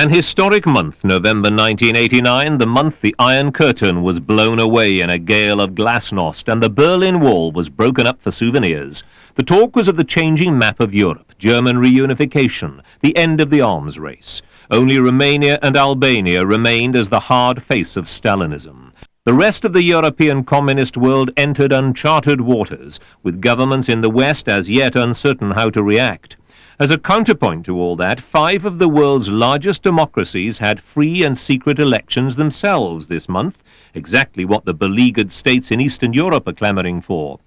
An historic month, November 1989, the month the Iron Curtain was blown away in a gale of glasnost and the Berlin Wall was broken up for souvenirs. The talk was of the changing map of Europe, German reunification, the end of the arms race. Only Romania and Albania remained as the hard face of Stalinism. The rest of the European communist world entered uncharted waters, with governments in the West as yet uncertain how to react. As a counterpoint to all that, 5 of the world's largest democracies had free and secret elections themselves this month, exactly what the beleaguered states in Eastern Europe are clamoring for.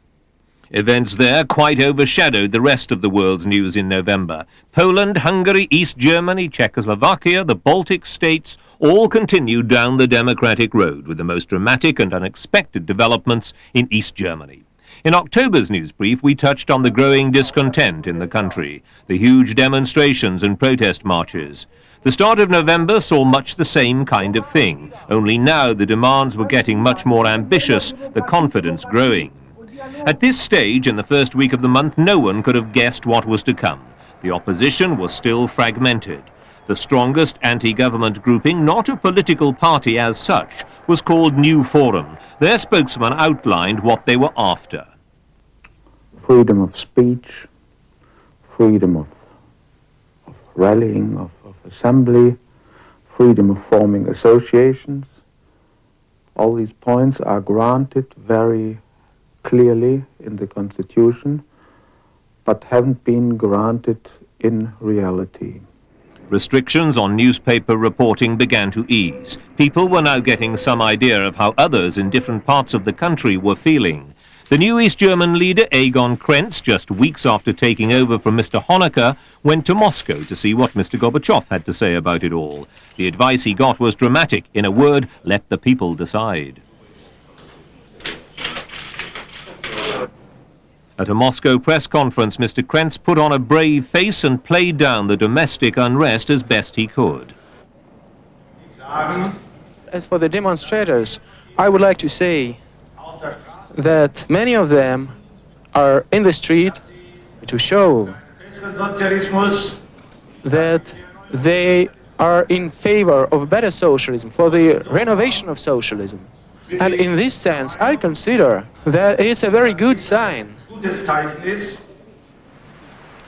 Events there quite overshadowed the rest of the world's news in November. Poland, Hungary, East Germany, Czechoslovakia, the Baltic states all continued down the democratic road, with the most dramatic and unexpected developments in East Germany. In October's news brief, we touched on the growing discontent in the country, the huge demonstrations and protest marches. The start of November saw much the same kind of thing, only now the demands were getting much more ambitious, the confidence growing. At this stage, in the first week of the month, no one could have guessed what was to come. The opposition was still fragmented. The strongest anti-government grouping, not a political party as such, was called New Forum. Their spokesman outlined what they were after. Freedom of speech, freedom of rallying, of assembly, freedom of forming associations. All these points are granted very clearly in the Constitution, but haven't been granted in reality. Restrictions on newspaper reporting began to ease. People were now getting some idea of how others in different parts of the country were feeling. The new East German leader, Egon Krenz, just weeks after taking over from Mr. Honecker, went to Moscow to see what Mr. Gorbachev had to say about it all. The advice he got was dramatic. In a word, let the people decide. At a Moscow press conference, Mr. Krenz put on a brave face and played down the domestic unrest as best he could. As for the demonstrators, I would like to say that many of them are in the street to show that they are in favor of better socialism, for the renovation of socialism. And in this sense, I consider that it's a very good sign.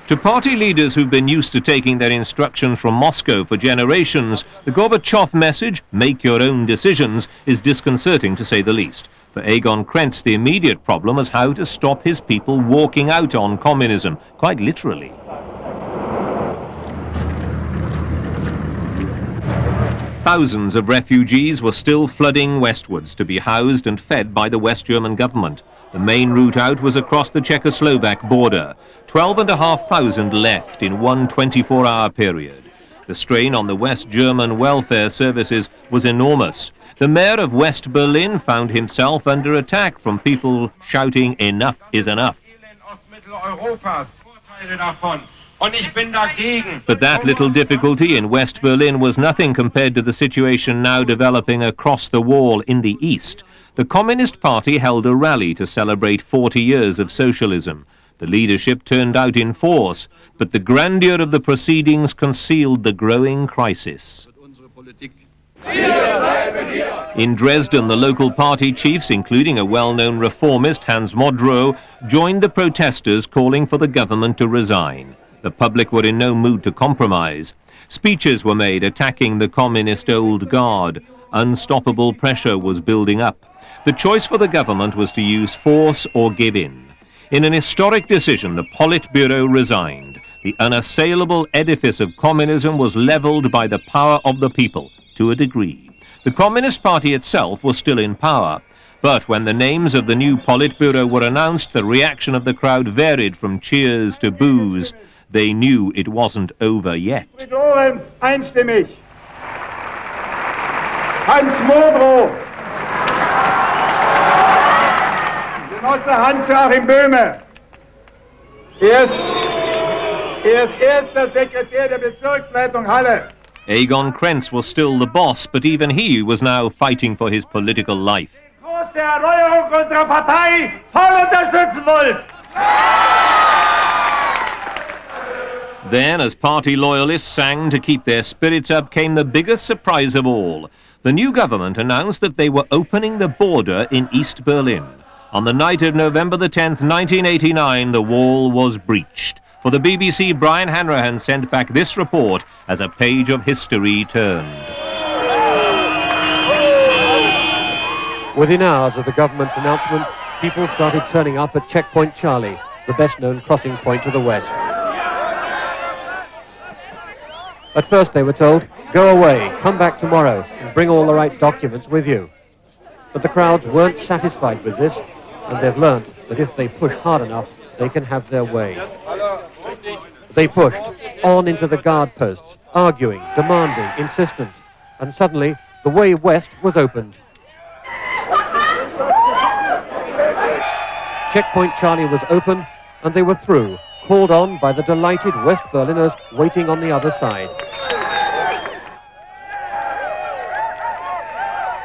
To party leaders who've been used to taking their instructions from Moscow for generations, the Gorbachev message, make your own decisions, is disconcerting to say the least. For Egon Krenz, the immediate problem was how to stop his people walking out on communism, quite literally. Thousands of refugees were still flooding westwards to be housed and fed by the West German government. The main route out was across the Czechoslovak border. 12,500 left in one 24-hour period. The strain on the West German welfare services was enormous. The mayor of West Berlin found himself under attack from people shouting, "Enough is enough." But that little difficulty in West Berlin was nothing compared to the situation now developing across the wall in the east. The Communist Party held a rally to celebrate 40 years of socialism. The leadership turned out in force, but the grandeur of the proceedings concealed the growing crisis. In Dresden, the local party chiefs, including a well-known reformist, Hans Modrow, joined the protesters calling for the government to resign. The public were in no mood to compromise. Speeches were made attacking the communist old guard. Unstoppable pressure was building up. The choice for the government was to use force or give in. In an historic decision, the Politburo resigned. The unassailable edifice of communism was leveled by the power of the people, to a degree. The Communist Party itself was still in power. But when the names of the new Politburo were announced, the reaction of the crowd varied from cheers to boos. They knew it wasn't over yet. Lorenz einstimmig. Hans Modrow. Genosse Hans-Joachim Böhme. Ist erster Sekretär der Bezirksleitung Halle. Egon Krenz was still the boss, but even he was now fighting for his political life. Kurs der Erneuerung unserer Partei voll unterstützen wollen. Then, as party loyalists sang to keep their spirits up, came the biggest surprise of all. The new government announced that they were opening the border in East Berlin. On the night of November the 10th, 1989, the wall was breached. For the BBC, Brian Hanrahan sent back this report as a page of history turned. Within hours of the government's announcement, people started turning up at Checkpoint Charlie, the best-known crossing point to the west. At first they were told, go away, come back tomorrow, and bring all the right documents with you. But the crowds weren't satisfied with this, and they've learnt that if they push hard enough, they can have their way. They pushed on into the guard posts, arguing, demanding, insistent, and suddenly the way west was opened. Checkpoint Charlie was open, and they were through, called on by the delighted West Berliners waiting on the other side.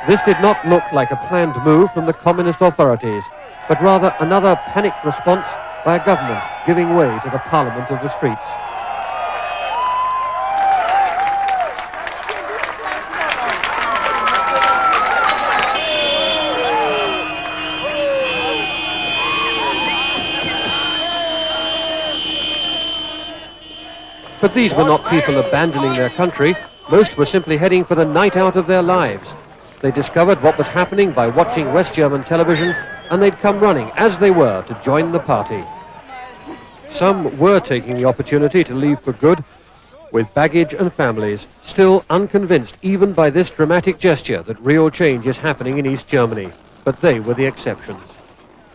This did not look like a planned move from the communist authorities, but rather another panicked response by a government giving way to the parliament of the streets. But these were not people abandoning their country. Most were simply heading for the night out of their lives. They discovered what was happening by watching West German television, and they'd come running, as they were, to join the party. Some were taking the opportunity to leave for good, with baggage and families, still unconvinced even by this dramatic gesture that real change is happening in East Germany. But they were the exceptions.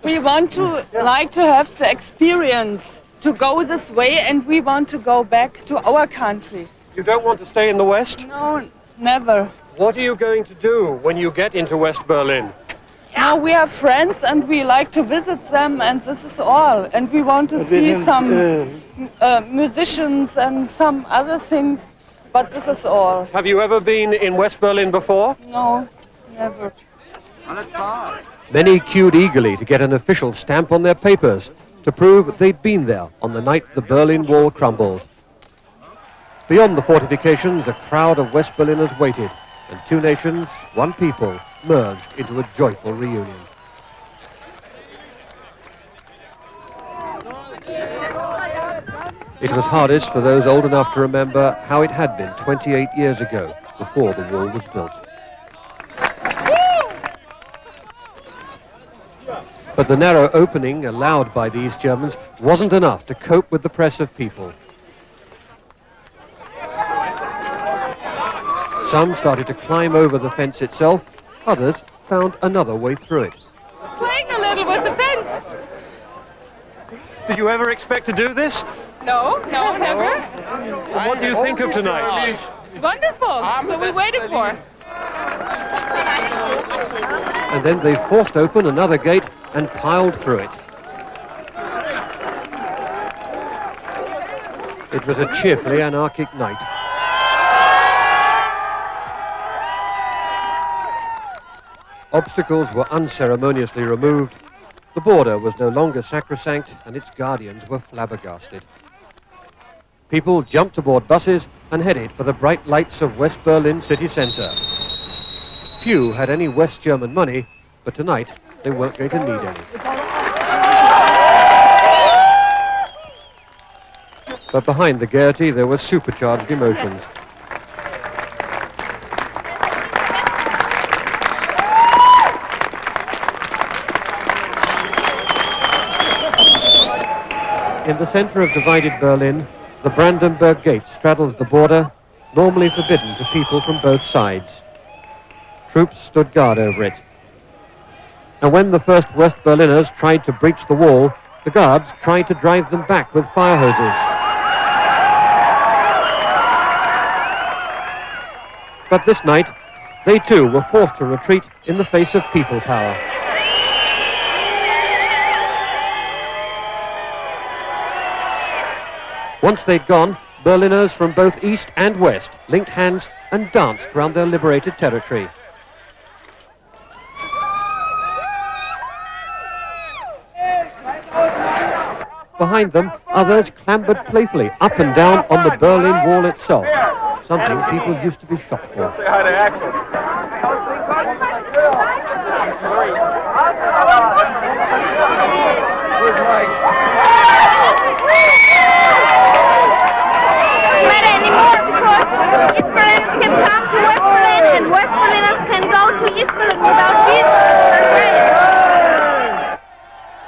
We want to have the experience to go this way, and we want to go back to our country. You don't want to stay in the West? No, never. What are you going to do when you get into West Berlin? Now we have friends and we like to visit them, and this is all. And we want to see some musicians and some other things, but this is all. Have you ever been in West Berlin before? No, never. Many queued eagerly to get an official stamp on their papers to prove they'd been there on the night the Berlin Wall crumbled. Beyond the fortifications, a crowd of West Berliners waited, and two nations, one people, merged into a joyful reunion. It was hardest for those old enough to remember how it had been 28 years ago, before the wall was built. But the narrow opening allowed by these Germans wasn't enough to cope with the press of people. Some started to climb over the fence itself, others found another way through it. Playing a little with the fence. Did you ever expect to do this? No, never. Well, what do you think of tonight? It's wonderful. That's what we waited for. And then they forced open another gate and piled through it. It was a cheerfully anarchic night. Obstacles were unceremoniously removed. The border was no longer sacrosanct, and its guardians were flabbergasted. People jumped aboard buses and headed for the bright lights of West Berlin city centre. Few had any West German money, but tonight they weren't going to need any. But behind the gaiety there were supercharged emotions. In the center of divided Berlin, the Brandenburg Gate straddles the border, normally forbidden to people from both sides. Troops stood guard over it. And when the first West Berliners tried to breach the wall, the guards tried to drive them back with fire hoses. But this night, they too were forced to retreat in the face of people power. Once they'd gone, Berliners from both east and west linked hands and danced round their liberated territory. behind them, others clambered playfully up and down on the Berlin Wall itself, something people used to be shocked for. Say hi to Axel. Anymore because East Berliners can come to West Berlin and West Berliners can go to East Berlin without visas.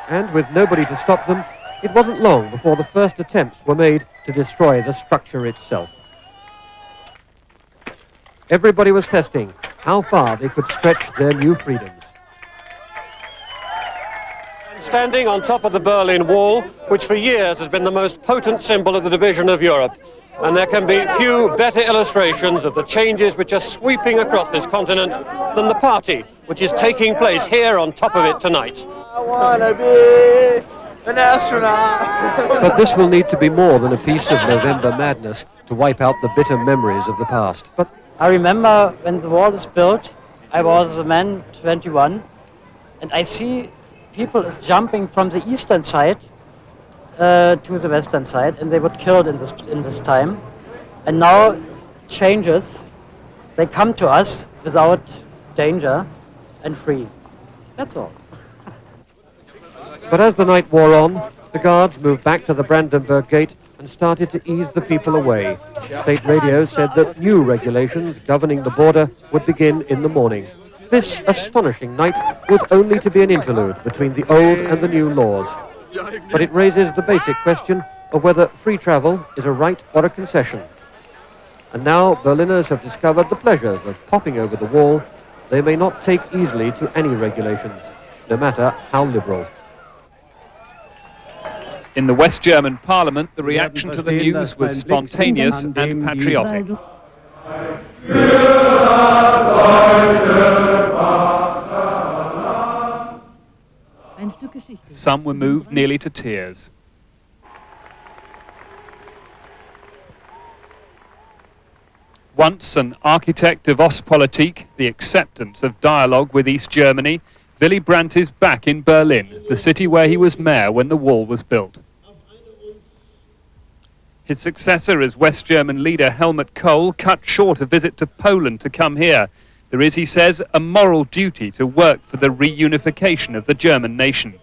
And with nobody to stop them, it wasn't long before the first attempts were made to destroy the structure itself. Everybody was testing how far they could stretch their new freedoms. I'm standing on top of the Berlin Wall, which for years has been the most potent symbol of the division of Europe. And there can be few better illustrations of the changes which are sweeping across this continent than the party which is taking place here on top of it tonight. I want to be an astronaut. But this will need to be more than a piece of November madness to wipe out the bitter memories of the past. But I remember when the wall is built, I was a man, 21, and I see people is jumping from the eastern side to the western side, and they were killed in this time. And now it changes. They come to us without danger and free. That's all. But as the night wore on, the guards moved back to the Brandenburg Gate and started to ease the people away. State radio said that new regulations governing the border would begin in the morning. This astonishing night was only to be an interlude between the old and the new laws. But it raises the basic question of whether free travel is a right or a concession. And now Berliners have discovered the pleasures of popping over the wall. They may not take easily to any regulations, no matter how liberal. In the West German Parliament, the reaction to the news was spontaneous and patriotic. Some were moved nearly to tears. Once an architect of Ostpolitik, the acceptance of dialogue with East Germany, Willy Brandt is back in Berlin, the city where he was mayor when the wall was built. His successor as West German leader Helmut Kohl cut short a visit to Poland to come here. There is, he says, a moral duty to work for the reunification of the German nation.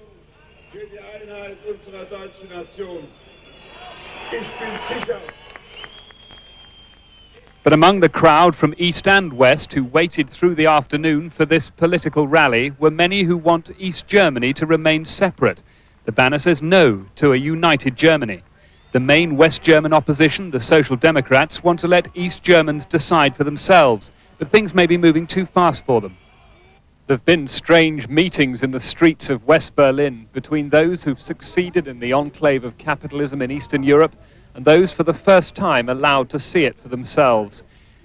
But among the crowd from East and West who waited through the afternoon for this political rally were many who want East Germany to remain separate. The banner says no to a united Germany. The main West German opposition, the Social Democrats, want to let East Germans decide for themselves, but things may be moving too fast for them. There have been strange meetings in the streets of West Berlin between those who've succeeded in the enclave of capitalism in Eastern Europe and those for the first time allowed to see it for themselves.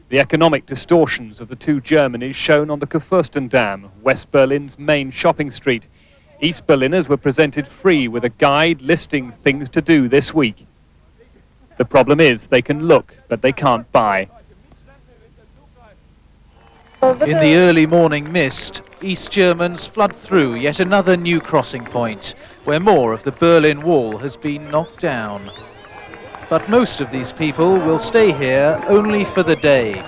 The economic distortions of the two Germanies shown on the Kurfürstendamm, West Berlin's main shopping street. East Berliners were presented free with a guide listing things to do this week. The problem is they can look, but they can't buy. In the early morning mist, East Germans flood through yet another new crossing point, where more of the Berlin Wall has been knocked down. But most of these people will stay here only for the day.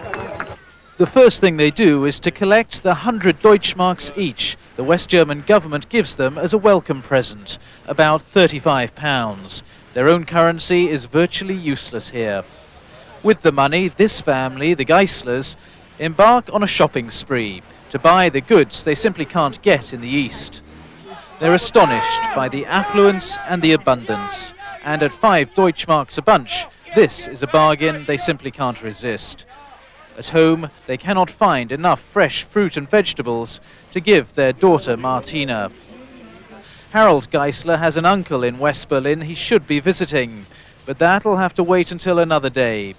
The first thing they do is to collect the 100 Deutschmarks each the West German government gives them as a welcome present, about £35. Their own currency is virtually useless here. With the money, this family, the Geislers, embark on a shopping spree to buy the goods they simply can't get in the East. They're astonished by the affluence and the abundance, and at 5 Deutschmarks a bunch, this is a bargain they simply can't resist. At home, they cannot find enough fresh fruit and vegetables to give their daughter Martina. Harold Geisler has an uncle in West Berlin he should be visiting, but that'll have to wait until another day.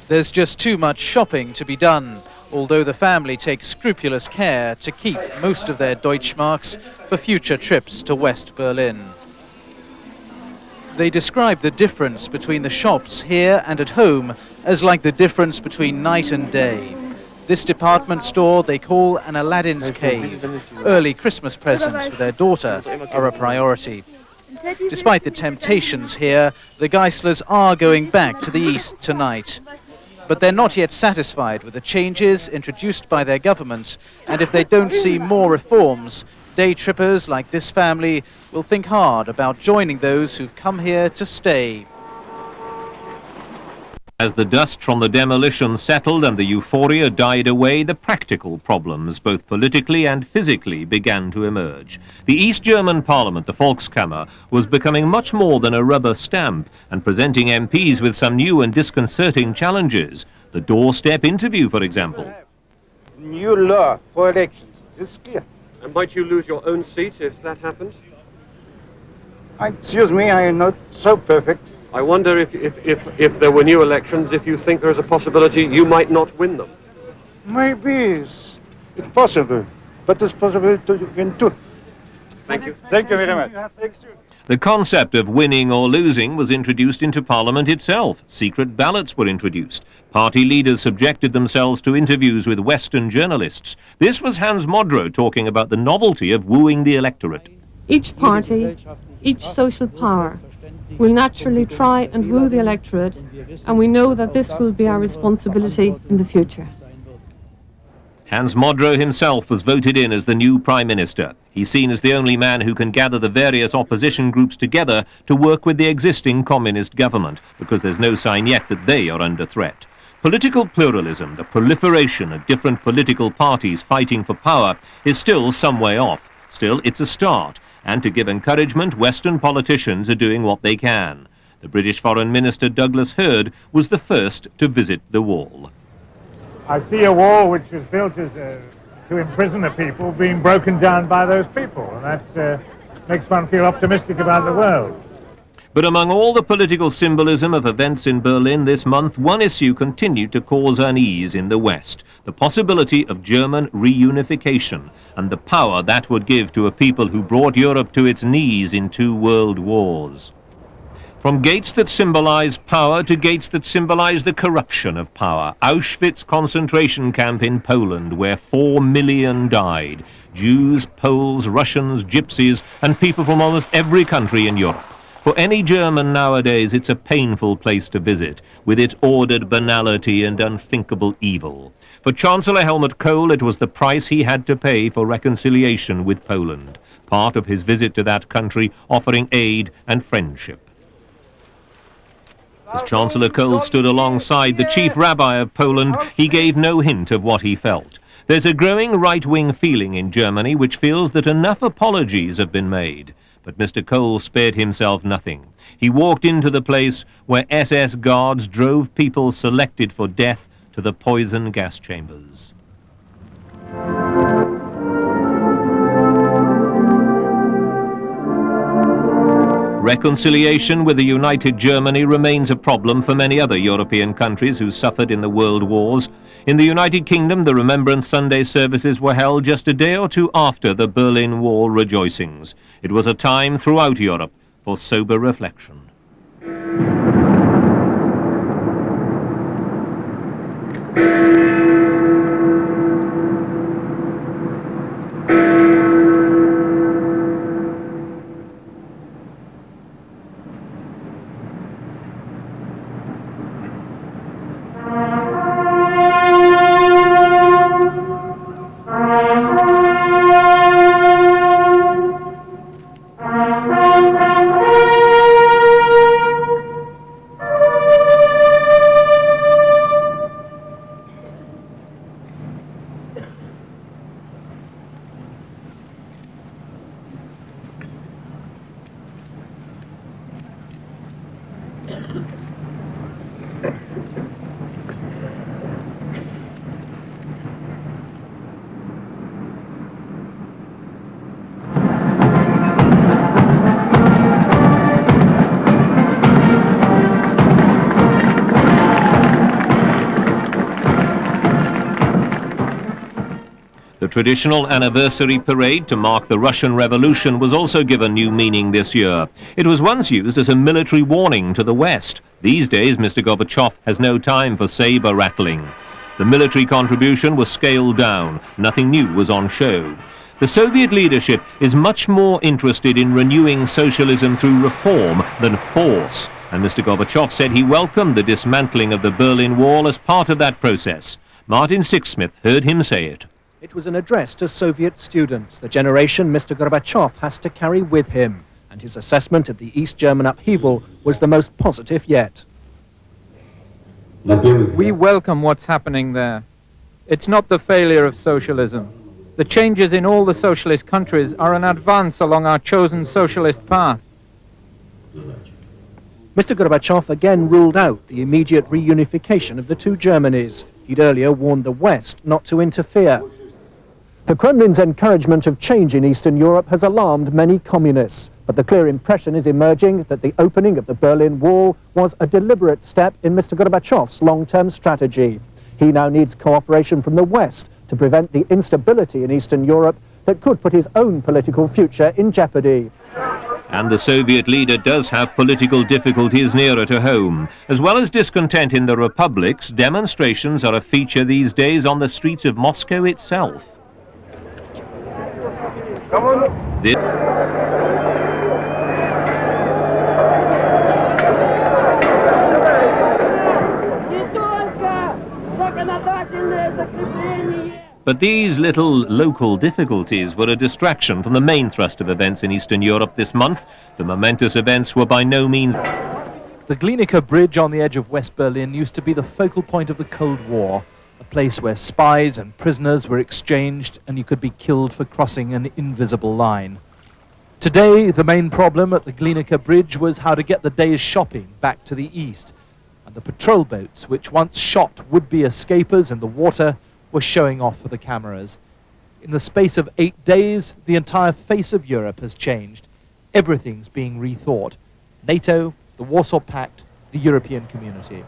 There's just too much shopping to be done, although the family takes scrupulous care to keep most of their Deutschmarks for future trips to West Berlin. They describe the difference between the shops here and at home as like the difference between night and day. This department store they call an Aladdin's cave. Early Christmas presents for their daughter are a priority. Despite the temptations here, the Geislers are going back to the east tonight. But they're not yet satisfied with the changes introduced by their government, and if they don't see more reforms, day trippers like this family will think hard about joining those who've come here to stay. As the dust from the demolition settled and the euphoria died away, the practical problems, both politically and physically, began to emerge. The East German Parliament, the Volkskammer, was becoming much more than a rubber stamp and presenting MPs with some new and disconcerting challenges. The doorstep interview, for example. New law for elections. This is clear. And might you lose your own seat if that happens? Excuse me, I am not so perfect. I wonder if there were new elections, if you think there's a possibility you might not win them. Maybe it's possible, but it's possible to win too. Thank you. Thank you very much. The concept of winning or losing was introduced into Parliament itself. Secret ballots were introduced. Party leaders subjected themselves to interviews with Western journalists. This was Hans Modrow talking about the novelty of wooing the electorate. Each party, each social power will naturally try and woo the electorate, and we know that this will be our responsibility in the future. Hans Modrow himself was voted in as the new Prime Minister. He's seen as the only man who can gather the various opposition groups together to work with the existing communist government, because there's no sign yet that they are under threat. Political pluralism, the proliferation of different political parties fighting for power, is still some way off. Still, it's a start. And to give encouragement, Western politicians are doing what they can. The British Foreign Minister Douglas Hurd was the first to visit the wall. I see a wall which was built to imprison the people being broken down by those people, and that makes one feel optimistic about the world. But among all the political symbolism of events in Berlin this month, one issue continued to cause unease in the West: the possibility of German reunification and the power that would give to a people who brought Europe to its knees in 2 world wars. From gates that symbolize power to gates that symbolize the corruption of power. Auschwitz concentration camp in Poland, where 4 million died. Jews, Poles, Russians, Gypsies, and people from almost every country in Europe. For any German nowadays, it's a painful place to visit, with its ordered banality and unthinkable evil. For Chancellor Helmut Kohl, it was the price he had to pay for reconciliation with Poland, part of his visit to that country offering aid and friendship. As Chancellor Kohl stood alongside the chief rabbi of Poland, he gave no hint of what he felt. There's a growing right-wing feeling in Germany which feels that enough apologies have been made. But Mr. Kohl spared himself nothing. He walked into the place where SS guards drove people selected for death to the poison gas chambers. Reconciliation with a united Germany remains a problem for many other European countries who suffered in the world wars. In the United Kingdom, the Remembrance Sunday services were held just a day or two after the Berlin Wall rejoicings. It was a time throughout Europe for sober reflection. The traditional anniversary parade to mark the Russian Revolution was also given new meaning this year. It was once used as a military warning to the West. These days, Mr. Gorbachev has no time for saber rattling. The military contribution was scaled down. Nothing new was on show. The Soviet leadership is much more interested in renewing socialism through reform than force, and Mr. Gorbachev said he welcomed the dismantling of the Berlin Wall as part of that process. Martin Sixsmith heard him say it. It was an address to Soviet students, the generation Mr. Gorbachev has to carry with him, and his assessment of the East German upheaval was the most positive yet. We welcome what's happening there. It's not the failure of socialism. The changes in all the socialist countries are an advance along our chosen socialist path. Mr. Gorbachev again ruled out the immediate reunification of the two Germanys. He'd earlier warned the West not to interfere. The Kremlin's encouragement of change in Eastern Europe has alarmed many communists, but the clear impression is emerging that the opening of the Berlin Wall was a deliberate step in Mr. Gorbachev's long-term strategy. He now needs cooperation from the West to prevent the instability in Eastern Europe that could put his own political future in jeopardy. And the Soviet leader does have political difficulties nearer to home. As well as discontent in the republics, demonstrations are a feature these days on the streets of Moscow itself. But these little local difficulties were a distraction from the main thrust of events in Eastern Europe this month. The momentous events were by no means... The Glienicke Bridge on the edge of West Berlin used to be the focal point of the Cold War, a place where spies and prisoners were exchanged and you could be killed for crossing an invisible line. Today, the main problem at the Glienicke Bridge was how to get the day's shopping back to the east. And the patrol boats, which once shot would-be escapers in the water, were showing off for the cameras. In the space of 8 days, the entire face of Europe has changed. Everything's being rethought. NATO, the Warsaw Pact, the European Community.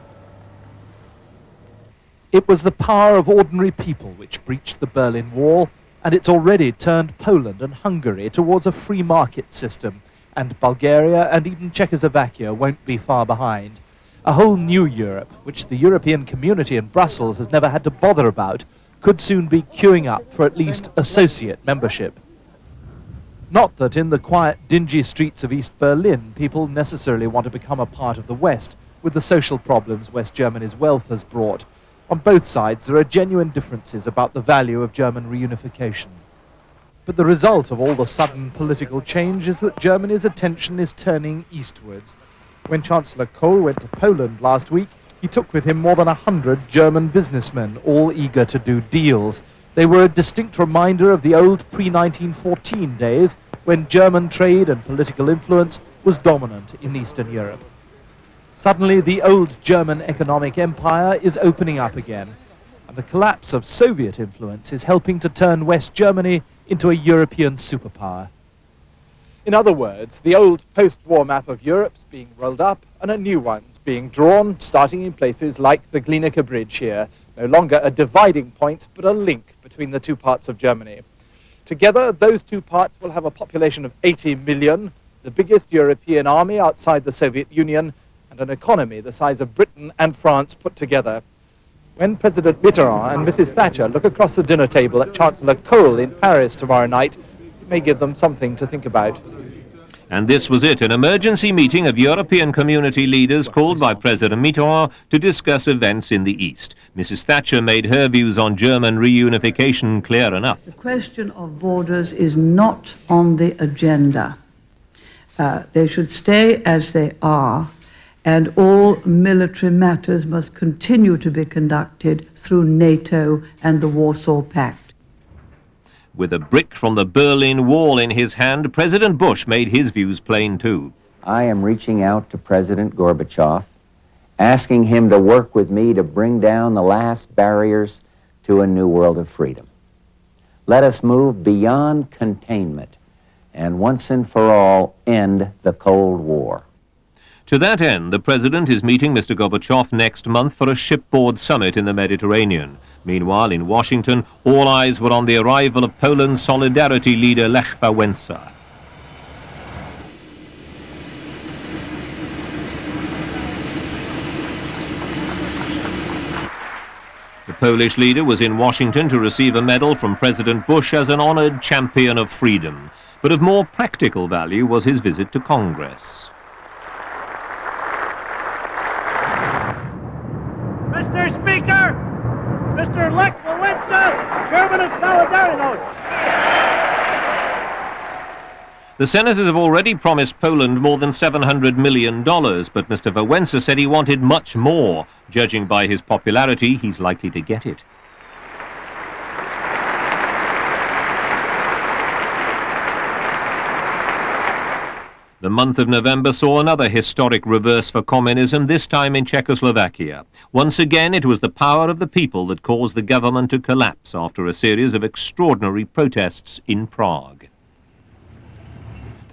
It was the power of ordinary people which breached the Berlin Wall, and it's already turned Poland and Hungary towards a free market system, and Bulgaria and even Czechoslovakia won't be far behind. A whole new Europe, which the European Community in Brussels has never had to bother about, could soon be queuing up for at least associate membership. Not that in the quiet, dingy streets of East Berlin, people necessarily want to become a part of the West, with the social problems West Germany's wealth has brought. On both sides, there are genuine differences about the value of German reunification. But the result of all the sudden political change is that Germany's attention is turning eastwards. When Chancellor Kohl went to Poland last week, he took with him more than 100 German businessmen, all eager to do deals. They were a distinct reminder of the old pre-1914 days when German trade and political influence was dominant in Eastern Europe. Suddenly, the old German economic empire is opening up again, and the collapse of Soviet influence is helping to turn West Germany into a European superpower. In other words, the old post-war map of Europe's being rolled up and a new one's being drawn, starting in places like the Glienicke Bridge here, no longer a dividing point, but a link between the two parts of Germany. Together, those two parts will have a population of 80 million, the biggest European army outside the Soviet Union, and an economy the size of Britain and France put together. When President Mitterrand and Mrs. Thatcher look across the dinner table at Chancellor Kohl in Paris tomorrow night, it may give them something to think about. And this was it, an emergency meeting of European community leaders called by President Mitterrand to discuss events in the East. Mrs. Thatcher made her views on German reunification clear enough. The question of borders is not on the agenda. They should stay as they are, and all military matters must continue to be conducted through NATO and the Warsaw Pact. With a brick from the Berlin Wall in his hand, President Bush made his views plain too. I am reaching out to President Gorbachev, asking him to work with me to bring down the last barriers to a new world of freedom. Let us move beyond containment and once and for all end the Cold War. To that end, the President is meeting Mr. Gorbachev next month for a shipboard summit in the Mediterranean. Meanwhile, in Washington, all eyes were on the arrival of Poland's Solidarity leader Lech Wałęsa. The Polish leader was in Washington to receive a medal from President Bush as an honored champion of freedom. But of more practical value was his visit to Congress. Mr. Speaker, Mr. Lech Wałęsa, Chairman of Solidarność. The senators have already promised Poland more than $700 million, but Mr. Wałęsa said he wanted much more. Judging by his popularity, he's likely to get it. The month of November saw another historic reverse for communism, this time in Czechoslovakia. Once again, it was the power of the people that caused the government to collapse after a series of extraordinary protests in Prague.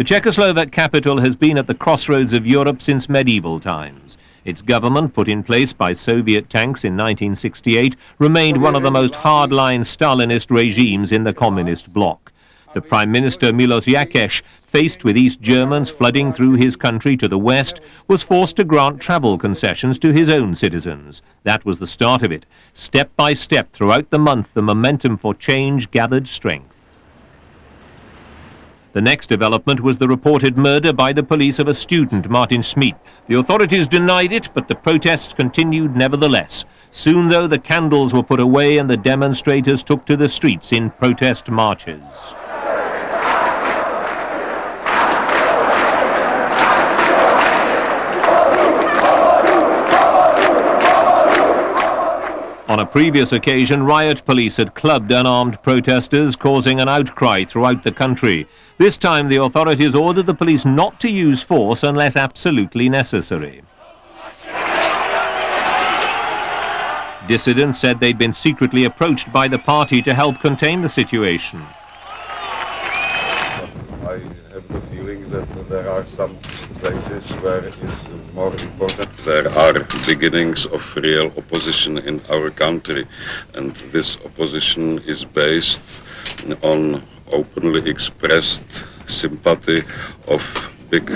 The Czechoslovak capital has been at the crossroads of Europe since medieval times. Its government, put in place by Soviet tanks in 1968, remained one of the most hardline Stalinist regimes in the communist bloc. The Prime Minister Miloš Jakeš, faced with East Germans flooding through his country to the west, was forced to grant travel concessions to his own citizens. That was the start of it. Step by step throughout the month, the momentum for change gathered strength. The next development was the reported murder by the police of a student, Martin Schmidt. The authorities denied it, but the protests continued nevertheless. Soon, though, the candles were put away and the demonstrators took to the streets in protest marches. On a previous occasion, riot police had clubbed unarmed protesters, causing an outcry throughout the country. This time, the authorities ordered the police not to use force unless absolutely necessary. Dissidents said they'd been secretly approached by the party to help contain the situation. I have the feeling that there are some places where it is more important. There are beginnings of real opposition in our country, and this opposition is based on openly expressed sympathy of big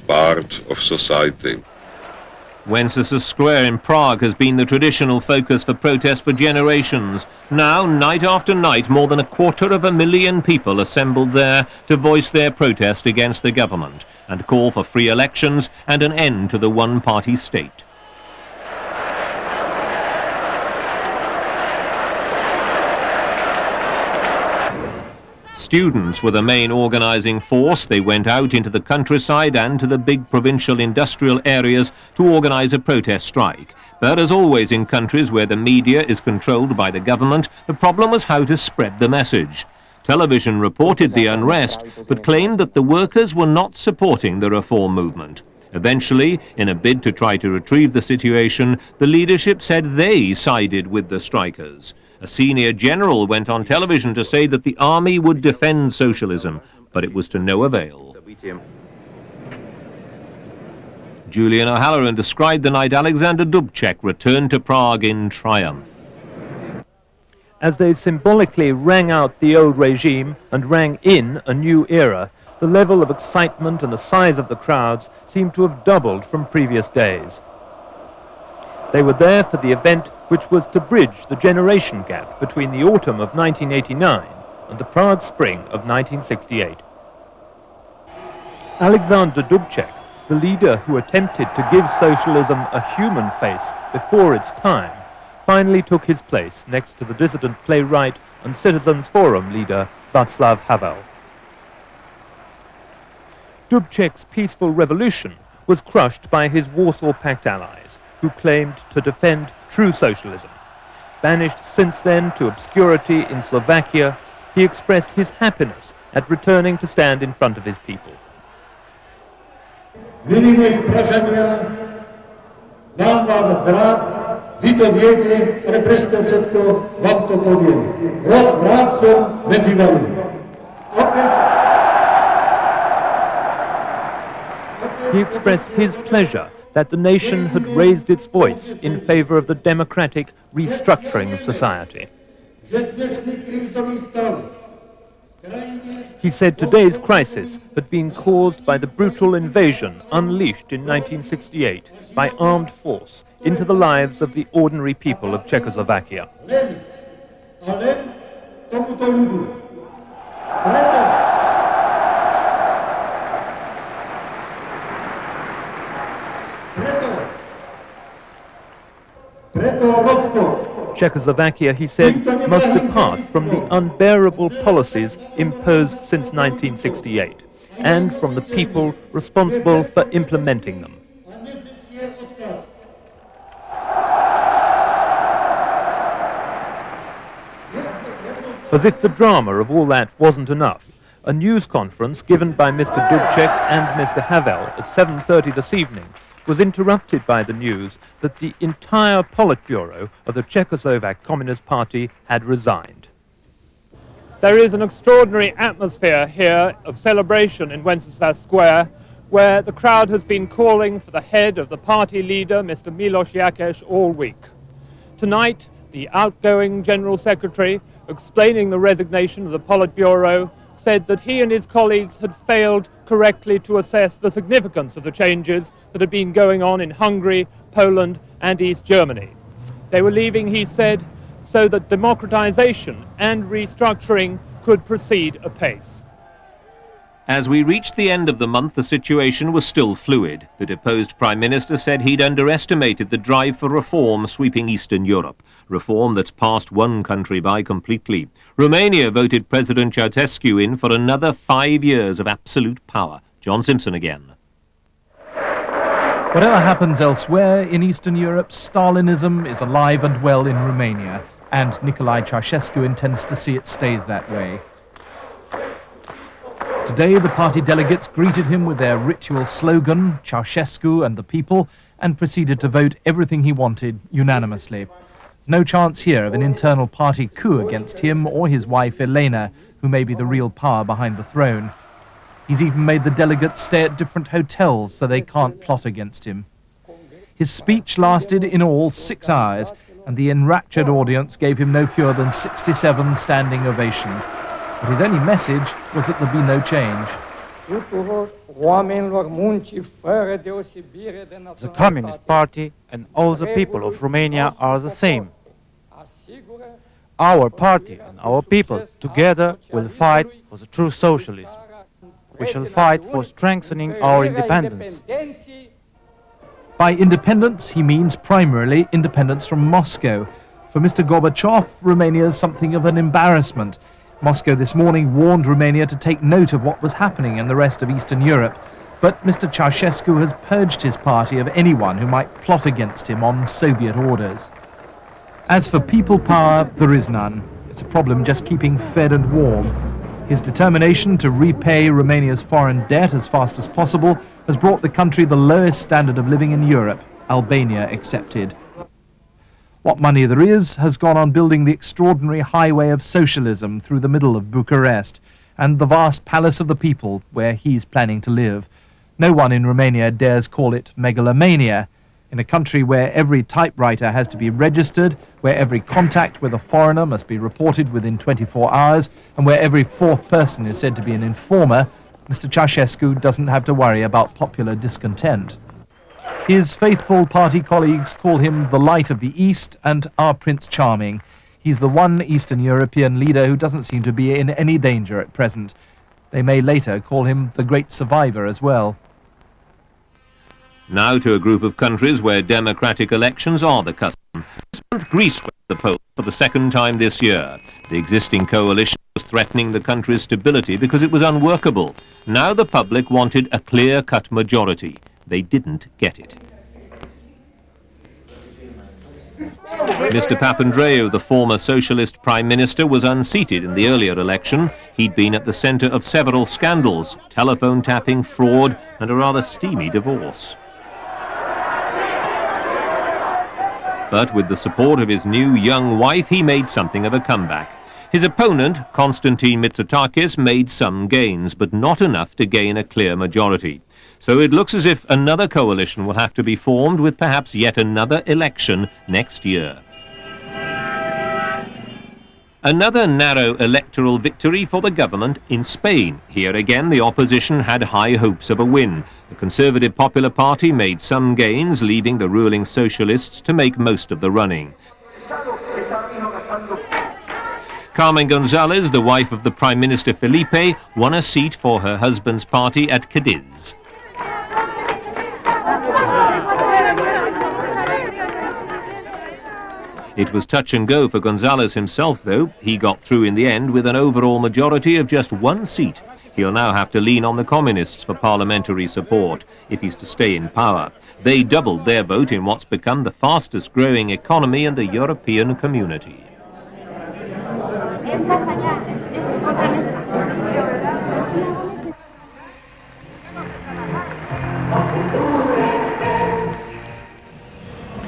part of society. Wenceslas Square in Prague has been the traditional focus for protest for generations. Now, night after night, more than 250,000 people assembled there to voice their protest against the government and call for free elections and an end to the one-party state. Students were the main organizing force. They went out into the countryside and to the big provincial industrial areas to organize a protest strike. But as always in countries where the media is controlled by the government, the problem was how to spread the message. Television reported the unrest, but claimed that the workers were not supporting the reform movement. Eventually, in a bid to try to retrieve the situation, the leadership said they sided with the strikers. A senior general went on television to say that the army would defend socialism, but it was to no avail. Julian O'Halloran described the night Alexander Dubček returned to Prague in triumph. As they symbolically rang out the old regime and rang in a new era, the level of excitement and the size of the crowds seemed to have doubled from previous days. They were there for the event which was to bridge the generation gap between the autumn of 1989 and the Prague spring of 1968. Alexander Dubček, the leader who attempted to give socialism a human face before its time, finally took his place next to the dissident playwright and Citizens Forum leader Václav Havel. Dubček's peaceful revolution was crushed by his Warsaw Pact allies, who claimed to defend true socialism. Banished since then to obscurity in Slovakia, he expressed his happiness at returning to stand in front of his people. He expressed his pleasure that the nation had raised its voice in favor of the democratic restructuring of society. He said today's crisis had been caused by the brutal invasion unleashed in 1968 by armed force into the lives of the ordinary people of Czechoslovakia. Czechoslovakia, he said, must depart from the unbearable policies imposed since 1968 and from the people responsible for implementing them. As if the drama of all that wasn't enough, a news conference given by Mr. Dubček and Mr. Havel at 7:30 this evening was interrupted by the news that the entire Politburo of the Czechoslovak Communist Party had resigned. There is an extraordinary atmosphere here of celebration in Wenceslas Square, where the crowd has been calling for the head of the party leader, Mr. Miloš Jakeš, all week. Tonight, the outgoing General Secretary, explaining the resignation of the Politburo, said that he and his colleagues had failed correctly to assess the significance of the changes that had been going on in Hungary, Poland and East Germany. They were leaving, he said, so that democratization and restructuring could proceed apace. As we reached the end of the month, the situation was still fluid. The deposed Prime Minister said he'd underestimated the drive for reform sweeping Eastern Europe, reform that's passed one country by completely. Romania voted President Ceausescu in for another 5 years of absolute power. John Simpson again. Whatever happens elsewhere in Eastern Europe, Stalinism is alive and well in Romania, and Nicolae Ceausescu intends to see it stays that way. Today, the party delegates greeted him with their ritual slogan, Ceausescu and the people, and proceeded to vote everything he wanted unanimously. There's no chance here of an internal party coup against him or his wife Elena, who may be the real power behind the throne. He's even made the delegates stay at different hotels so they can't plot against him. His speech lasted in all 6 hours, and the enraptured audience gave him no fewer than 67 standing ovations. But his only message was that there'd be no change. The Communist Party and all the people of Romania are the same. Our party and our people together will fight for the true socialism. We shall fight for strengthening our independence. By independence, he means primarily independence from Moscow. For Mr. Gorbachev, Romania is something of an embarrassment. Moscow this morning warned Romania to take note of what was happening in the rest of Eastern Europe. But Mr. Ceausescu has purged his party of anyone who might plot against him on Soviet orders. As for people power, there is none. It's a problem just keeping fed and warm. His determination to repay Romania's foreign debt as fast as possible has brought the country the lowest standard of living in Europe, Albania excepted. What money there is has gone on building the extraordinary highway of socialism through the middle of Bucharest and the vast palace of the people where he's planning to live. No one in Romania dares call it megalomania. In a country where every typewriter has to be registered, where every contact with a foreigner must be reported within 24 hours, and where every 4th person is said to be an informer, Mr. Ceausescu doesn't have to worry about popular discontent. His faithful party colleagues call him the light of the East and our Prince Charming. He's the one Eastern European leader who doesn't seem to be in any danger at present. They may later call him the great survivor as well. Now to a group of countries where democratic elections are the custom. This month, Greece went to the polls for the 2nd time this year. The existing coalition was threatening the country's stability because it was unworkable. Now the public wanted a clear-cut majority. They didn't get it. Mr. Papandreou, the former socialist prime minister, was unseated in the earlier election. He'd been at the centre of several scandals, telephone tapping, fraud, and a rather steamy divorce. But with the support of his new young wife, he made something of a comeback. His opponent, Konstantin Mitsotakis, made some gains, but not enough to gain a clear majority. So it looks as if another coalition will have to be formed with perhaps yet another election next year. Another narrow electoral victory for the government in Spain. Here again, the opposition had high hopes of a win. The Conservative Popular Party made some gains, leaving the ruling socialists to make most of the running. Carmen Gonzalez, the wife of the Prime Minister Felipe, won a seat for her husband's party at Cadiz. It was touch and go for Gonzalez himself, though. He got through in the end with an overall majority of just one seat. He'll now have to lean on the communists for parliamentary support if he's to stay in power. They doubled their vote in what's become the fastest growing economy in the European community.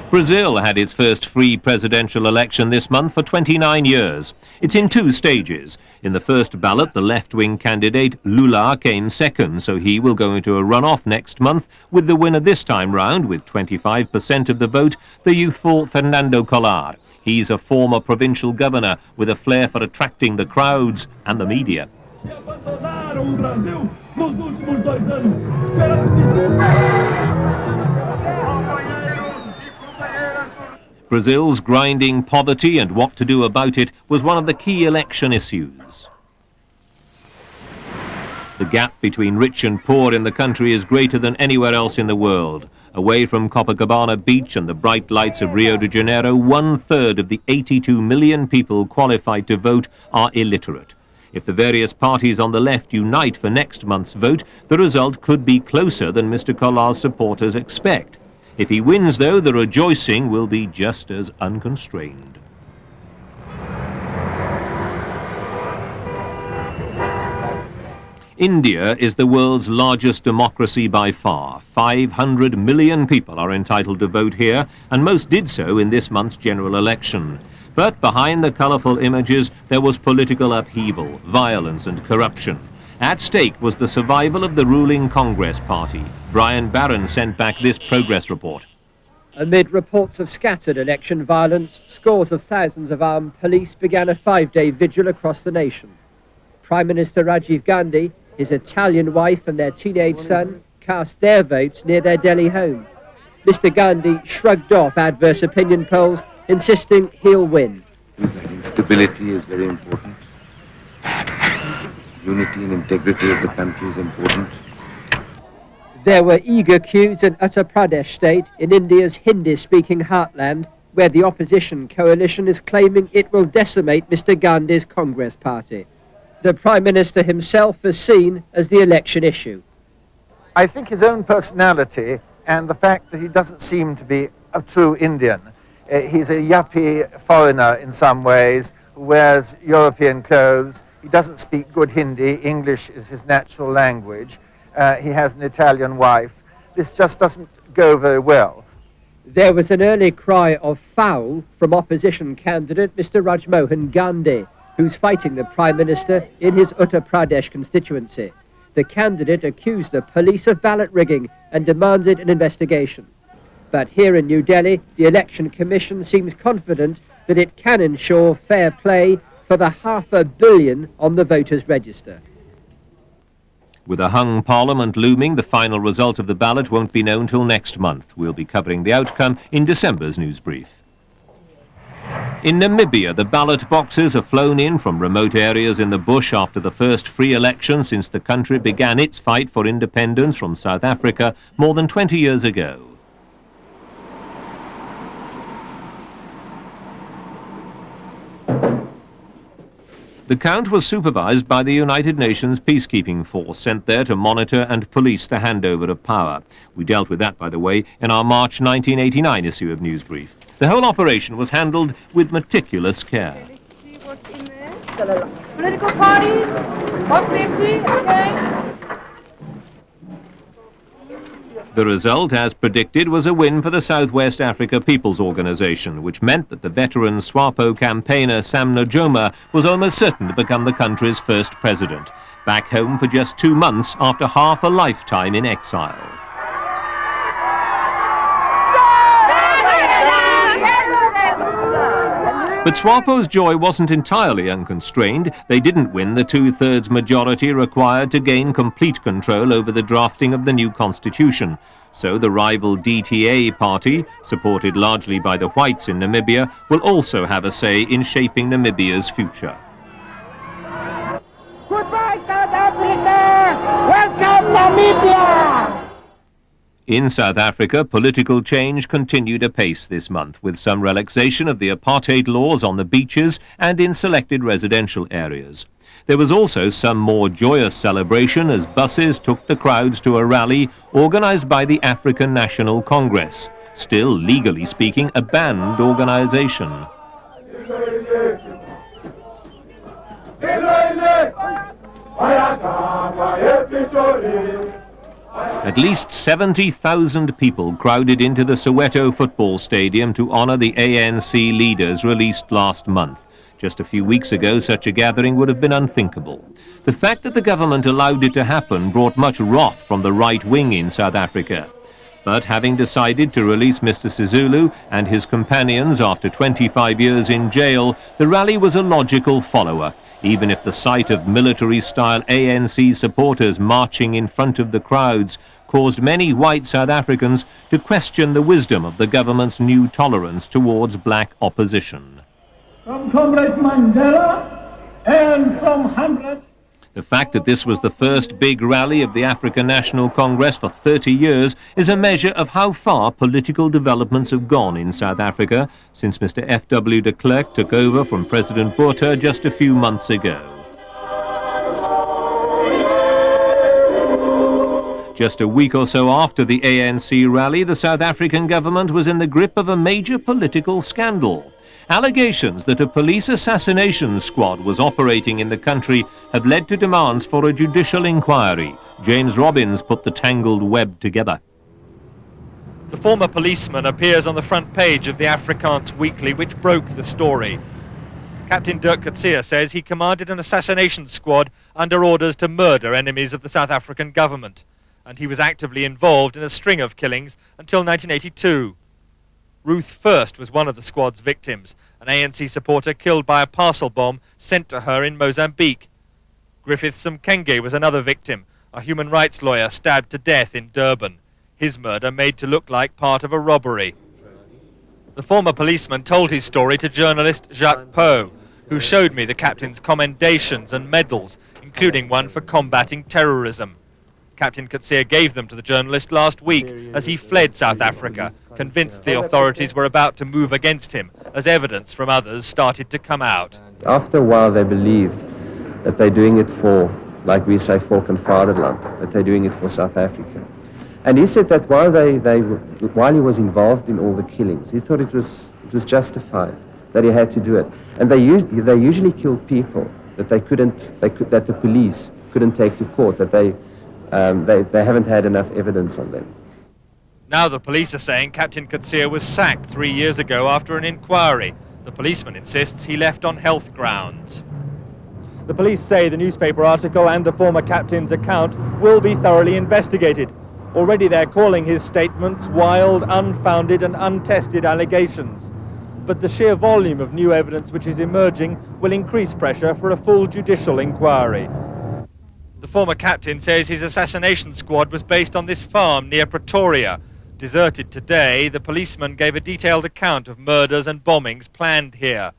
Brazil had its first free presidential election this month for 29 years. It's in two stages. In the first ballot, the left-wing candidate Lula came second, so he will go into a runoff next month with the winner this time round, with 25% of the vote, the youthful Fernando Collor. He's a former provincial governor with a flair for attracting the crowds and the media. Brazil's grinding poverty and what to do about it was one of the key election issues. The gap between rich and poor in the country is greater than anywhere else in the world. Away from Copacabana Beach and the bright lights of Rio de Janeiro, 1/3 of the 82 million people qualified to vote are illiterate. If the various parties on the left unite for next month's vote, the result could be closer than Mr. Collor's supporters expect. If he wins, though, the rejoicing will be just as unconstrained. India is the world's largest democracy by far. 500 million people are entitled to vote here, and most did so in this month's general election. But behind the colourful images, there was political upheaval, violence and corruption. At stake was the survival of the ruling Congress Party. Brian Barron sent back this progress report. Amid reports of scattered election violence, scores of thousands of armed police began a 5-day vigil across the nation. Prime Minister Rajiv Gandhi, his Italian wife and their teenage son cast their votes near their Delhi home. Mr. Gandhi shrugged off adverse opinion polls, insisting he'll win. Stability is very important. Unity and integrity of the country is important. There were eager queues in Uttar Pradesh state, in India's Hindi-speaking heartland, where the opposition coalition is claiming it will decimate Mr. Gandhi's Congress Party. The Prime Minister himself is seen as the election issue. I think his own personality and the fact that he doesn't seem to be a true Indian. He's a yuppie foreigner in some ways, who wears European clothes. He doesn't speak good Hindi. English is his natural language. He has an Italian wife. This just doesn't go very well. There was an early cry of foul from opposition candidate Mr. Rajmohan Gandhi, who's fighting the Prime Minister in his Uttar Pradesh constituency. The candidate accused the police of ballot rigging and demanded an investigation. But here in New Delhi, the Election Commission seems confident that it can ensure fair play for the $500 million on the voters' register. With a hung parliament looming, the final result of the ballot won't be known till next month. We'll be covering the outcome in December's news brief. In Namibia, the ballot boxes are flown in from remote areas in the bush after the first free election since the country began its fight for independence from South Africa more than 20 years ago. The count was supervised by the United Nations peacekeeping force sent there to monitor and police the handover of power. We dealt with that, by the way, in our March 1989 issue of News Brief. The whole operation was handled with meticulous care. Political parties, public safety, okay. The result, as predicted, was a win for the South West Africa People's Organization, which meant that the veteran SWAPO campaigner Sam Nujoma was almost certain to become the country's first president, back home for just 2 months after half a lifetime in exile. But But SWAPO's joy wasn't entirely unconstrained. They didn't win the two-thirds majority required to gain complete control over the drafting of the new constitution. So the rival DTA party, supported largely by the whites in Namibia, will also have a say in shaping Namibia's future. Goodbye, South Africa! Welcome, Namibia! In South Africa, political change continued apace this month, with some relaxation of the apartheid laws on the beaches and in selected residential areas. There was also some more joyous celebration as buses took the crowds to a rally organized by the African National Congress, still, legally speaking, a banned organization. At least 70,000 people crowded into the Soweto football stadium to honor the ANC leaders released last month. Just a few weeks ago, such a gathering would have been unthinkable. The fact that the government allowed it to happen brought much wrath from the right wing in South Africa. But having decided to release Mr. Sisulu and his companions after 25 years in jail, the rally was a logical follower, even if the sight of military-style ANC supporters marching in front of the crowds caused many white South Africans to question the wisdom of the government's new tolerance towards black opposition. From Comrade Mandela and from hundreds. The fact that this was the first big rally of the African National Congress for 30 years is a measure of how far political developments have gone in South Africa since Mr. F.W. de Klerk took over from President Botha just a few months ago. Just a week or so after the ANC rally, the South African government was in the grip of a major political scandal. Allegations that a police assassination squad was operating in the country have led to demands for a judicial inquiry. James Robbins put the tangled web together. The former policeman appears on the front page of the Afrikaans Weekly, which broke the story. Captain Dirk Coetzee says he commanded an assassination squad under orders to murder enemies of the South African government, and he was actively involved in a string of killings until 1982. Ruth First was one of the squad's victims, an ANC supporter killed by a parcel bomb sent to her in Mozambique. Griffith Mkenge was another victim, a human rights lawyer stabbed to death in Durban. His murder made to look like part of a robbery. The former policeman told his story to journalist Jacques Poe, who showed me the captain's commendations and medals, including one for combating terrorism. Captain Coetzee gave them to the journalist last week as he fled South Africa, convinced the authorities were about to move against him as evidence from others started to come out. After a while they believe that they're doing it for, like we say, Volk and Vaderland, that they're doing it for South Africa. And he said that while he was involved in all the killings, he thought it was justified, that he had to do it. And they usually kill people that that the police couldn't take to court, that they haven't had enough evidence on them. Now the police are saying Captain Coetzee was sacked 3 years ago after an inquiry. The policeman insists he left on health grounds. The police say the newspaper article and the former captain's account will be thoroughly investigated. Already they're calling his statements wild, unfounded and untested allegations. But the sheer volume of new evidence which is emerging will increase pressure for a full judicial inquiry. The former captain says his assassination squad was based on this farm near Pretoria. Deserted today, the policeman gave a detailed account of murders and bombings planned here.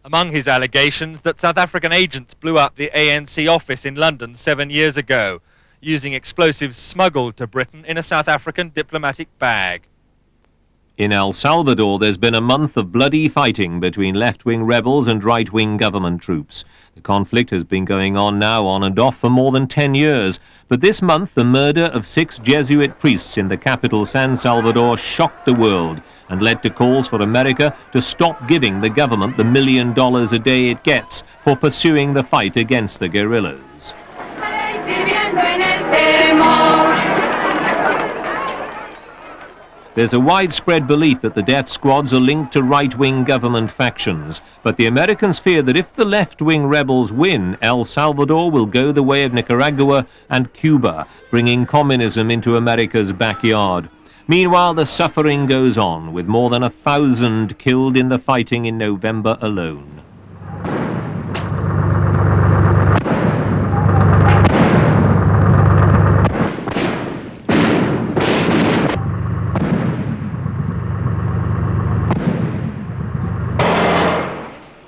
Among his allegations that South African agents blew up the ANC office in London 7 years ago, using explosives smuggled to Britain in a South African diplomatic bag. In El Salvador, there's been a month of bloody fighting between left-wing rebels and right-wing government troops. The conflict has been going on now on and off for more than 10 years. But this month, the murder of 6 Jesuit priests in the capital San Salvador shocked the world and led to calls for America to stop giving the government the $1 million a day it gets for pursuing the fight against the guerrillas. There's a widespread belief that the death squads are linked to right-wing government factions, but the Americans fear that if the left-wing rebels win, El Salvador will go the way of Nicaragua and Cuba, bringing communism into America's backyard. Meanwhile, the suffering goes on, with more than 1,000 killed in the fighting in November alone.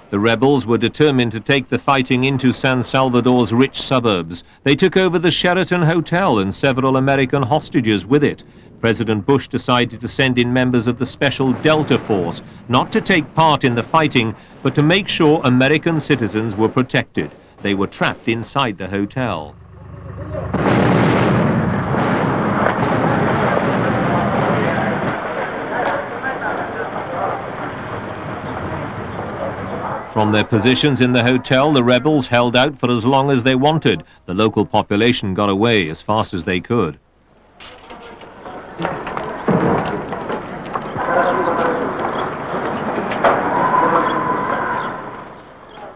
The rebels were determined to take the fighting into San Salvador's rich suburbs. They took over the Sheraton Hotel and several American hostages with it. President Bush decided to send in members of the Special Delta Force, not to take part in the fighting, but to make sure American citizens were protected. They were trapped inside the hotel. From their positions in the hotel, the rebels held out for as long as they wanted. The local population got away as fast as they could.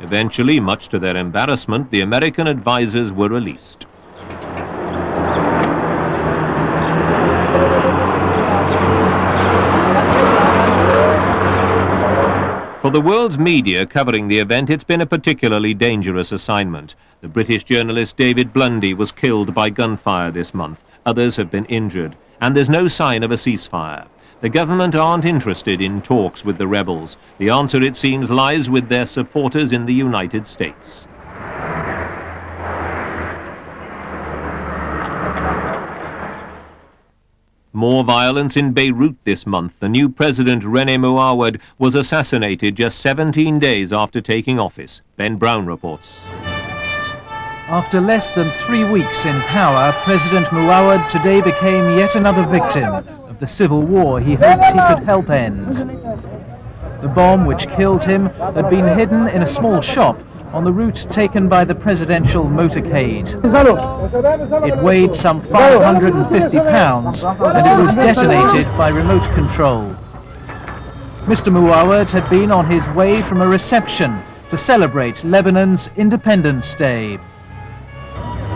Eventually, much to their embarrassment, the American advisors were released. For the world's media covering the event, it's been a particularly dangerous assignment. The British journalist David Blundy was killed by gunfire this month. Others have been injured, and there's no sign of a ceasefire. The government aren't interested in talks with the rebels. The answer, it seems, lies with their supporters in the United States. More violence in Beirut this month. The new president, René Mouawad, was assassinated just 17 days after taking office. Ben Brown reports. After less than 3 weeks in power, President Mouawad today became yet another victim of the civil war he hoped he could help end. The bomb which killed him had been hidden in a small shop on the route taken by the presidential motorcade. It weighed some 550 pounds and it was detonated by remote control. Mr. Mouawad had been on his way from a reception to celebrate Lebanon's Independence Day.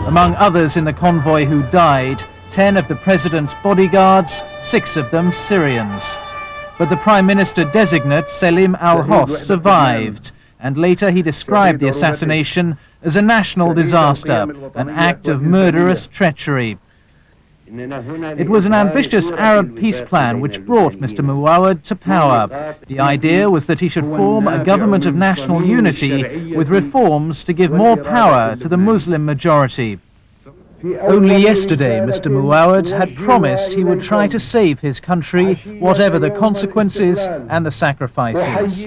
Among others in the convoy who died, 10 of the president's bodyguards, 6 of them Syrians. But the Prime Minister-designate, Selim Al-Hos, survived, and later he described the assassination as a national disaster, an act of murderous treachery. It was an ambitious Arab peace plan which brought Mr. Mouawad to power. The idea was that he should form a government of national unity with reforms to give more power to the Muslim majority. Only yesterday, Mr. Mouawad had promised he would try to save his country, whatever the consequences and the sacrifices.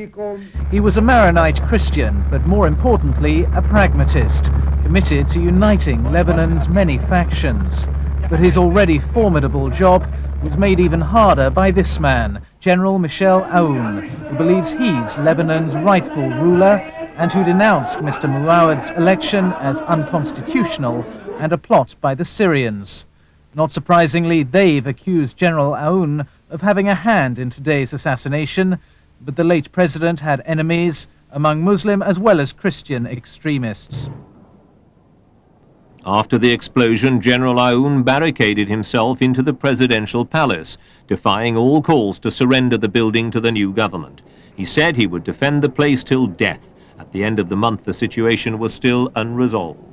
He was a Maronite Christian, but more importantly, a pragmatist, committed to uniting Lebanon's many factions. But his already formidable job was made even harder by this man, General Michel Aoun, who believes he's Lebanon's rightful ruler and who denounced Mr. Mouawad's election as unconstitutional and a plot by the Syrians. Not surprisingly, they've accused General Aoun of having a hand in today's assassination, but the late president had enemies among Muslim as well as Christian extremists. After the explosion, General Aoun barricaded himself into the presidential palace, defying all calls to surrender the building to the new government. He said he would defend the place till death. At the end of the month, the situation was still unresolved.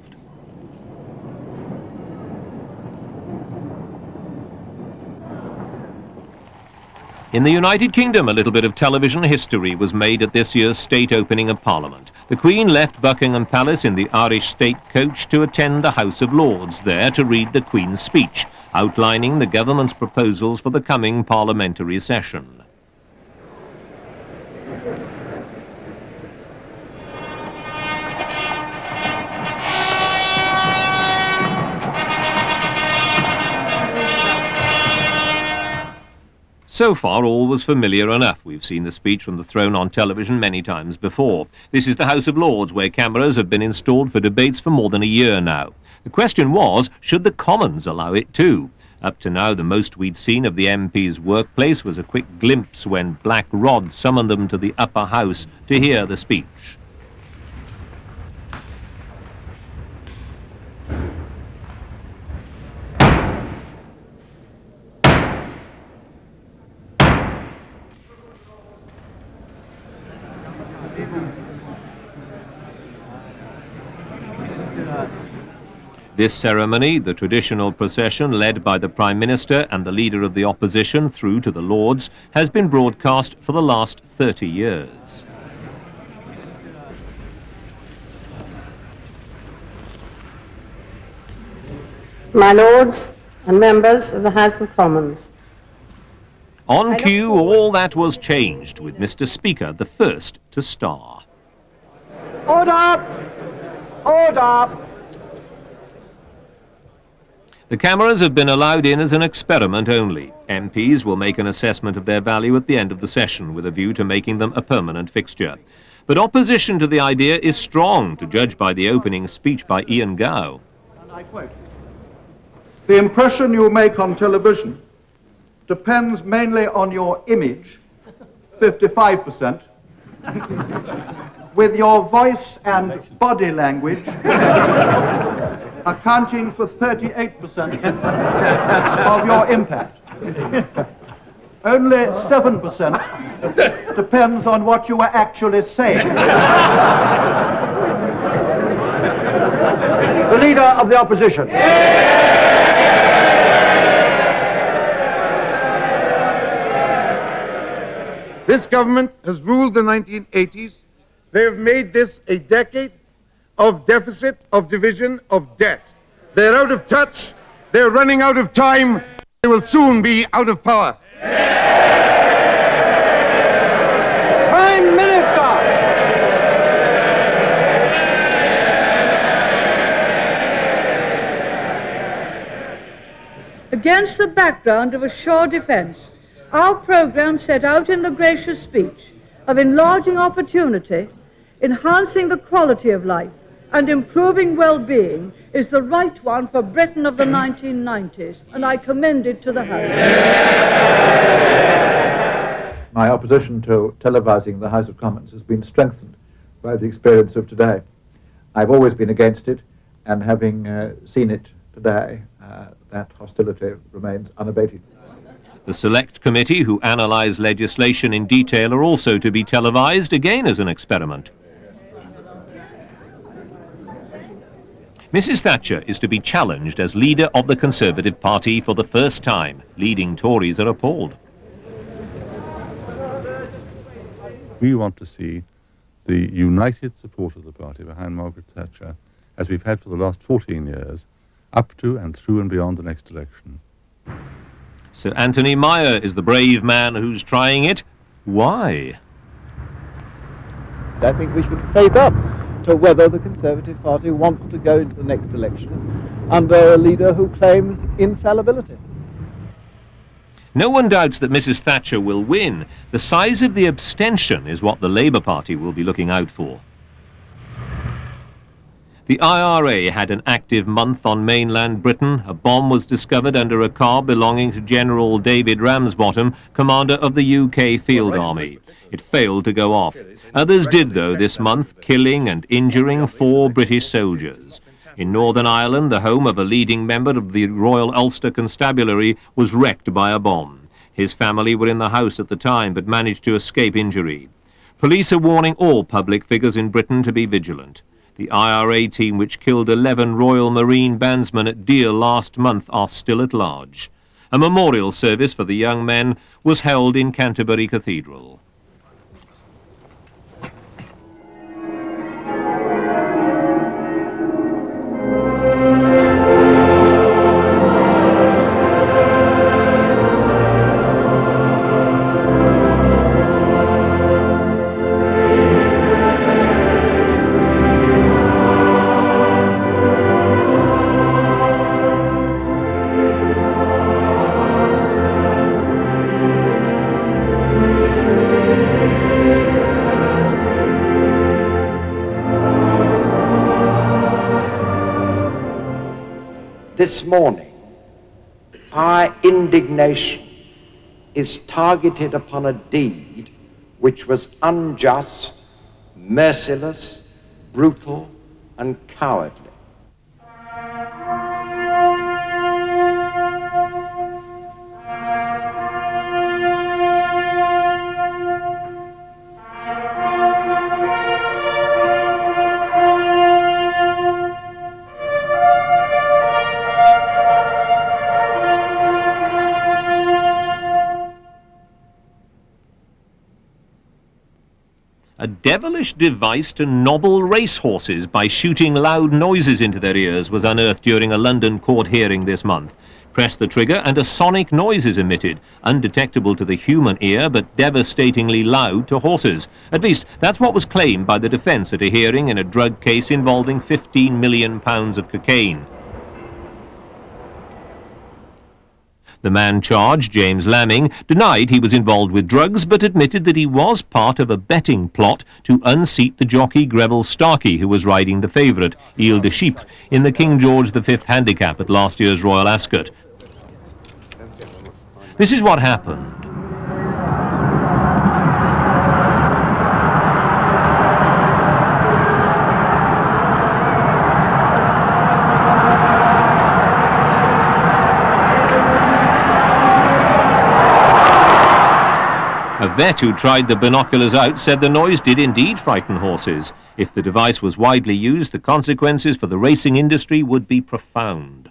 In the United Kingdom, a little bit of television history was made at this year's state opening of Parliament. The Queen left Buckingham Palace in the Irish state coach to attend the House of Lords, there to read the Queen's speech, outlining the government's proposals for the coming parliamentary session. So far, all was familiar enough. We've seen the speech from the throne on television many times before. This is the House of Lords, where cameras have been installed for debates for more than a year now. The question was, should the Commons allow it too? Up to now, the most we'd seen of the MP's workplace was a quick glimpse when Black Rod summoned them to the upper house to hear the speech. This ceremony, the traditional procession led by the Prime Minister and the Leader of the Opposition through to the Lords, has been broadcast for the last 30 years. My Lords and members of the House of Commons. On cue, all that was changed, with Mr. Speaker the first to star. Order! Order! The cameras have been allowed in as an experiment only. MPs will make an assessment of their value at the end of the session, with a view to making them a permanent fixture. But opposition to the idea is strong, to judge by the opening speech by Ian Gow. And I quote, "The impression you make on television depends mainly on your image, 55%, with your voice and body language accounting for 38% of your impact. Only 7% depends on what you are actually saying." The Leader of the Opposition. This government has ruled the 1980s. They have made this a decade of deficit, of division, of debt. They're out of touch. They're running out of time. They will soon be out of power. Prime Minister! Against the background of a sure defence, our programme set out in the gracious speech of enlarging opportunity, enhancing the quality of life, and improving well-being is the right one for Britain of the 1990s, and I commend it to the House. My opposition to televising the House of Commons has been strengthened by the experience of today. I've always been against it, and having seen it today, that hostility remains unabated. The Select Committee, who analyse legislation in detail, are also to be televised, again as an experiment. Mrs. Thatcher is to be challenged as leader of the Conservative Party for the first time. Leading Tories are appalled. We want to see the united support of the party behind Margaret Thatcher, as we've had for the last 14 years, up to and through and beyond the next election. Sir Anthony Meyer is the brave man who's trying it. Why? I think we should face up to whether the Conservative Party wants to go into the next election under a leader who claims infallibility. No one doubts that Mrs. Thatcher will win. The size of the abstention is what the Labour Party will be looking out for. The IRA had an active month on mainland Britain. A bomb was discovered under a car belonging to General David Ramsbottom, commander of the UK Field Army. It failed to go off. Others did, though, this month, killing and injuring 4 British soldiers. In Northern Ireland, the home of a leading member of the Royal Ulster Constabulary was wrecked by a bomb. His family were in the house at the time, but managed to escape injury. Police are warning all public figures in Britain to be vigilant. The IRA team which killed 11 Royal Marine bandsmen at Deal last month are still at large. A memorial service for the young men was held in Canterbury Cathedral. This morning, our indignation is targeted upon a deed which was unjust, merciless, brutal, and cowardly. a devilish device to nobble racehorses by shooting loud noises into their ears was unearthed during a London court hearing this month. Press the trigger and a sonic noise is emitted, undetectable to the human ear but devastatingly loud to horses. At least, that's what was claimed by the defence at a hearing in a drug case involving £15 million of cocaine. The man charged, James Lamming, denied he was involved with drugs but admitted that he was part of a betting plot to unseat the jockey Greville Starkey, who was riding the favourite, Ile de Chypre, in the King George V handicap at last year's Royal Ascot. This is what happened. A vet who tried the binoculars out said the noise did indeed frighten horses. If the device was widely used, the consequences for the racing industry would be profound.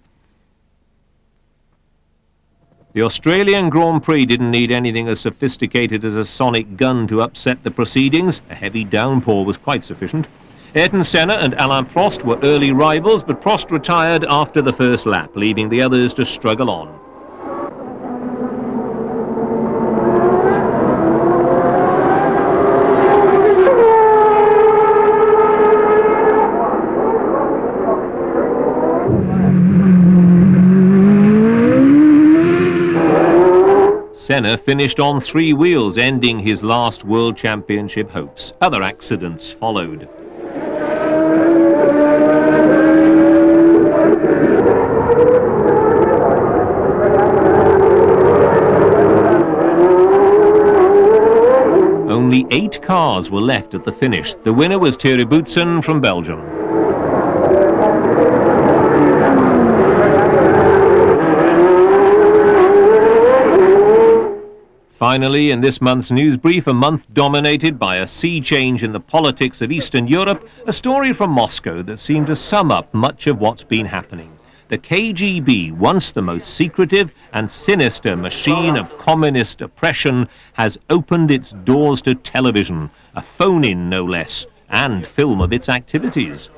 The Australian Grand Prix didn't need anything as sophisticated as a sonic gun to upset the proceedings. A heavy downpour was quite sufficient. Ayrton Senna and Alain Prost were early rivals, but Prost retired after the first lap, leaving the others to struggle on. Senna finished on 3 wheels, ending his last World Championship hopes. Other accidents followed. Only 8 cars were left at the finish. The winner was Thierry Boutsen from Belgium. Finally, in this month's news brief, a month dominated by a sea change in the politics of Eastern Europe, a story from Moscow that seemed to sum up much of what's been happening. The KGB, once the most secretive and sinister machine of communist oppression, has opened its doors to television, a phone-in no less, and film of its activities.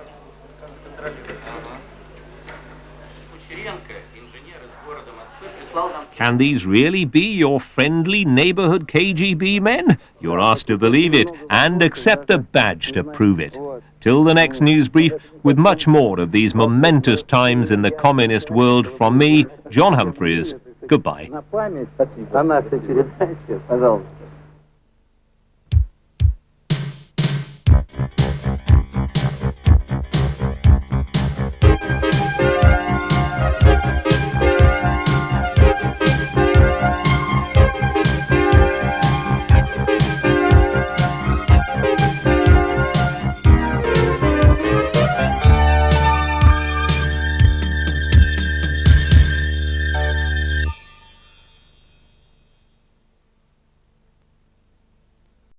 Can these really be your friendly neighborhood KGB men? You're asked to believe it and accept a badge to prove it. Till the next news brief, with much more of these momentous times in the communist world, from me, John Humphreys, goodbye.